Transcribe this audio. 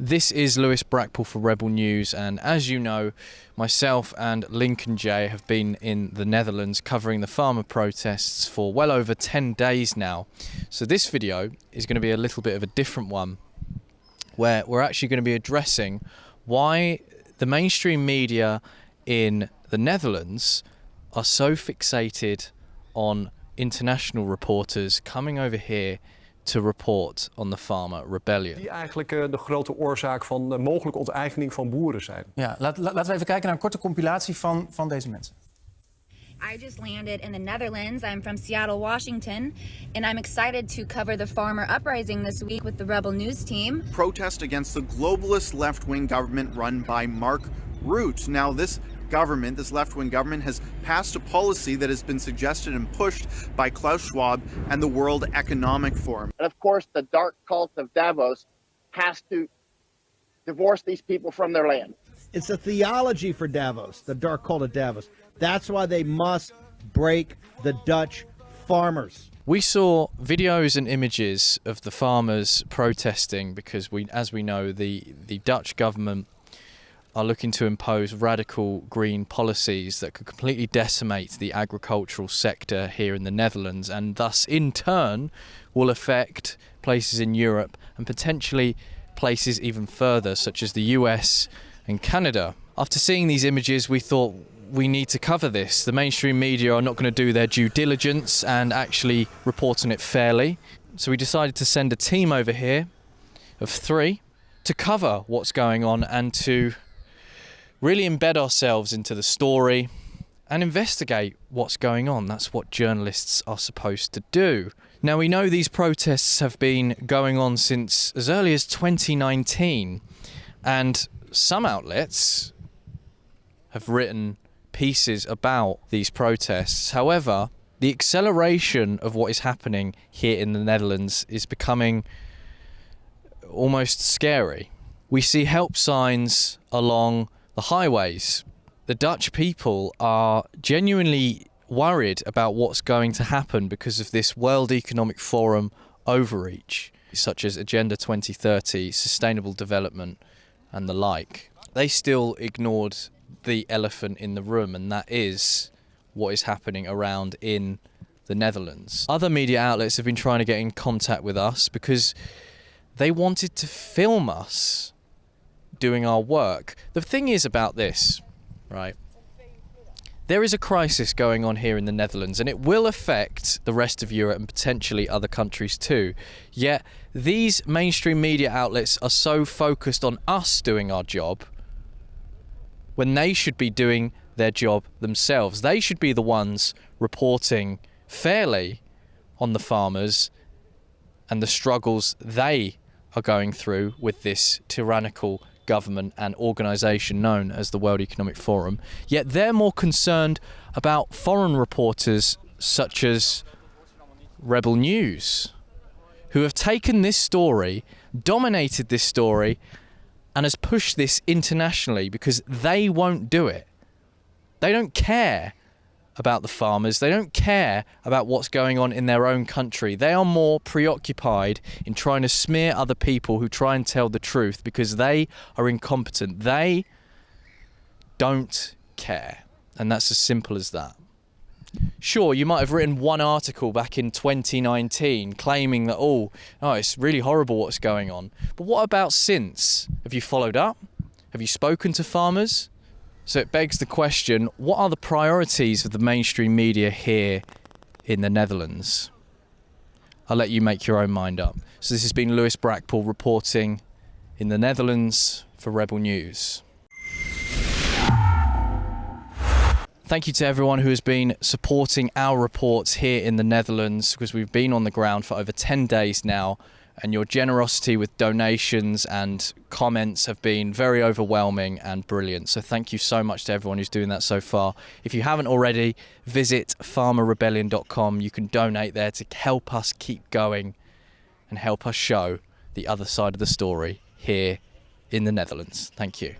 This is Lewis Brackpool for Rebel News, and as you know, myself and Lincoln J have been in the Netherlands covering the farmer protests for well over 10 days now. So this video is going to be a little bit of a different one, where we're actually going to be addressing why the mainstream media in the Netherlands are so fixated on international reporters coming over here to report on the farmer rebellion. Die eigenlijk de grote oorzaak van de mogelijke onteigening van boeren zijn. Ja, laten we even kijken naar een korte compilatie van deze mensen. I just landed in the Netherlands. I'm from Seattle, Washington, and I'm excited to cover the farmer uprising this week with the Rebel News team. Protest against the globalist left-wing government run by Mark Rutte. Now, this left-wing government, has passed a policy that has been suggested and pushed by Klaus Schwab and the World Economic Forum. And of course, the dark cult of Davos has to divorce these people from their land. It's a theology for Davos, the dark cult of Davos. That's why they must break the Dutch farmers. We saw videos and images of the farmers protesting because, as we know, the Dutch government are looking to impose radical green policies that could completely decimate the agricultural sector here in the Netherlands, and thus in turn will affect places in Europe and potentially places even further, such as the US and Canada. After seeing these images, we thought we need to cover this. The mainstream media are not going to do their due diligence and actually report on it fairly. So we decided to send a team over here of 3 to cover what's going on and to really embed ourselves into the story and investigate what's going on. That's what journalists are supposed to do. Now, we know these protests have been going on since as early as 2019, and some outlets have written pieces about these protests. However, the acceleration of what is happening here in the Netherlands is becoming almost scary. We see help signs along the highways. The Dutch people are genuinely worried about what's going to happen because of this World Economic Forum overreach, such as Agenda 2030, Sustainable Development, and the like. They still ignored the elephant in the room, and that is what is happening around in the Netherlands. Other media outlets have been trying to get in contact with us because they wanted to film us doing our work. The thing is about this, right? There is a crisis going on here in the Netherlands, and it will affect the rest of Europe and potentially other countries too. Yet these mainstream media outlets are so focused on us doing our job when they should be doing their job themselves. They should be the ones reporting fairly on the farmers and the struggles they are going through with this tyrannical government and organisation known as the World Economic Forum. Yet they're more concerned about foreign reporters such as Rebel News, who have taken this story, dominated this story, and has pushed this internationally because they won't do it. They don't care about the farmers. They don't care about what's going on in their own country. They are more preoccupied in trying to smear other people who try and tell the truth because they are incompetent. They don't care. And that's as simple as that. Sure, you might have written one article back in 2019 claiming that, oh, it's really horrible what's going on. But what about since? Have you followed up? Have you spoken to farmers? So it begs the question, what are the priorities of the mainstream media here in the Netherlands? I'll let you make your own mind up. So this has been Lewis Brackpool reporting in the Netherlands for Rebel News. Thank you to everyone who has been supporting our reports here in the Netherlands, because we've been on the ground for over 10 days now, and your generosity with donations and comments have been very overwhelming and brilliant. So thank you so much to everyone who's doing that so far. If you haven't already, visit farmerrebellion.com. You can donate there to help us keep going and help us show the other side of the story here in the Netherlands. Thank you.